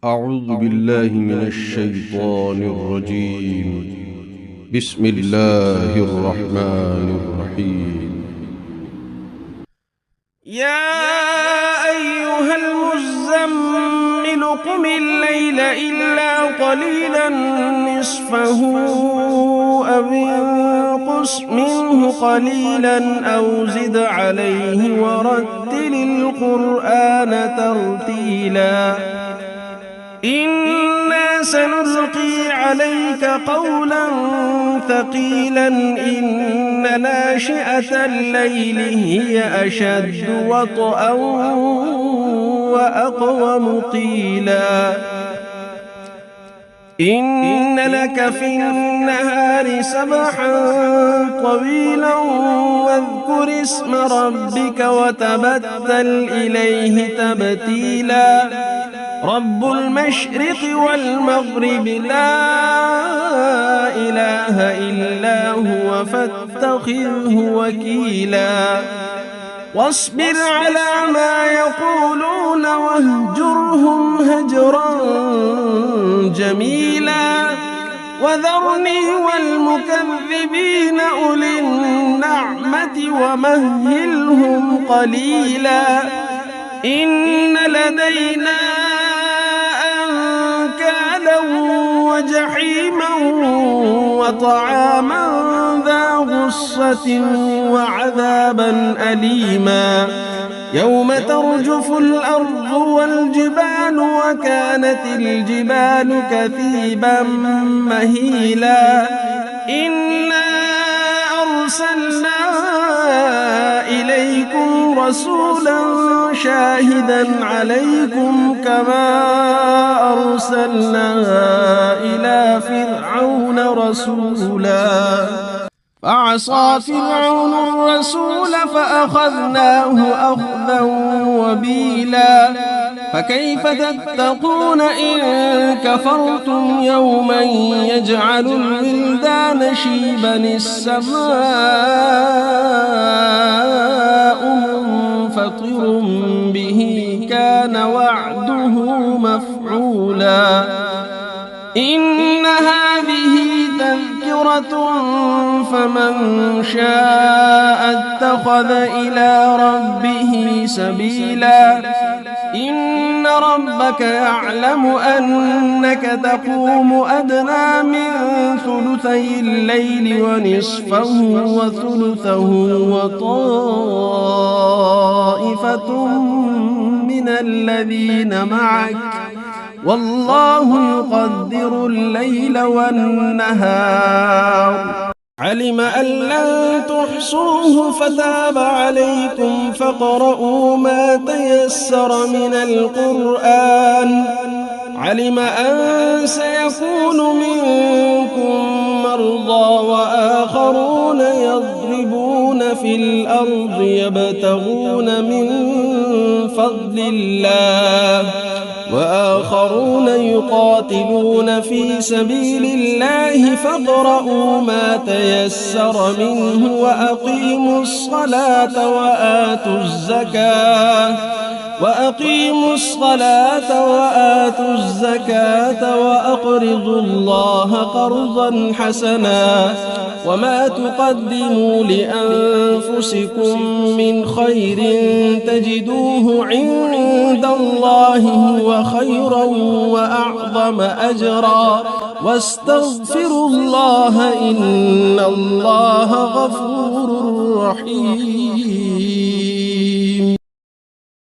أعوذ بالله من الشيطان الرجيم. بسم الله الرحمن الرحيم. يا أيها المزمل قم الليل إلا قليلا نصفه أو انقص منه قليلا أو زد عليه ورتل القرآن ترتيلا إنا سنلقي عليك قولا ثقيلا إن ناشئة الليل هي أشد وطئا وأقوم قيلا إن لك في النهار سبحا طويلا واذكر اسم ربك وتبتل إليه تبتيلا رب المشرق والمغرب لا إله إلا هو فاتخذه وكيلا واصبر على ما يقولون واهجرهم هجرا جميلا وذرني والمكذبين أولي النعمة ومهلهم قليلا إن لدينا أنكالا وجحيما وطعاما ذا غصة وعذابا أليما يوم ترجف الأرض والجبال وكانت الجبال كثيبا مهيلا إنا أرسلنا إليكم رسولا شاهدا عليكم كما أرسلنا إلى فرعون رسولا فعصى فرعون الرسول فأخذناه أخذا وبيلا فكيف تتقون إن كفرتم يوما يجعل الولدان شيبا السماء منفطر به كان وعده مفعولا إن هذه تذكرة فمن شاء اتخذ إلى ربه سبيلا إن ربك يعلم أنك تقوم أدنى من ثلثي الليل ونصفه وثلثه وطائفة من الذين معك والله يقدر الليل والنهار علم أن لن تحصوه فتاب عليكم فاقرؤوا ما تيسر من القرآن علم أن سيكون منكم مرضى وآخرون يضربون في الأرض يبتغون من فضل الله وآخرون يقاتلون في سبيل الله فاقرؤوا ما تيسر منه وأقيموا الصلاة وآتوا الزكاة وأقرضوا الله قرضا حسنا وما تقدموا لأنفسكم من خير تجدوه عند الله هو خيرا وأعظم أجرا واستغفروا الله إن الله غفور رحيم.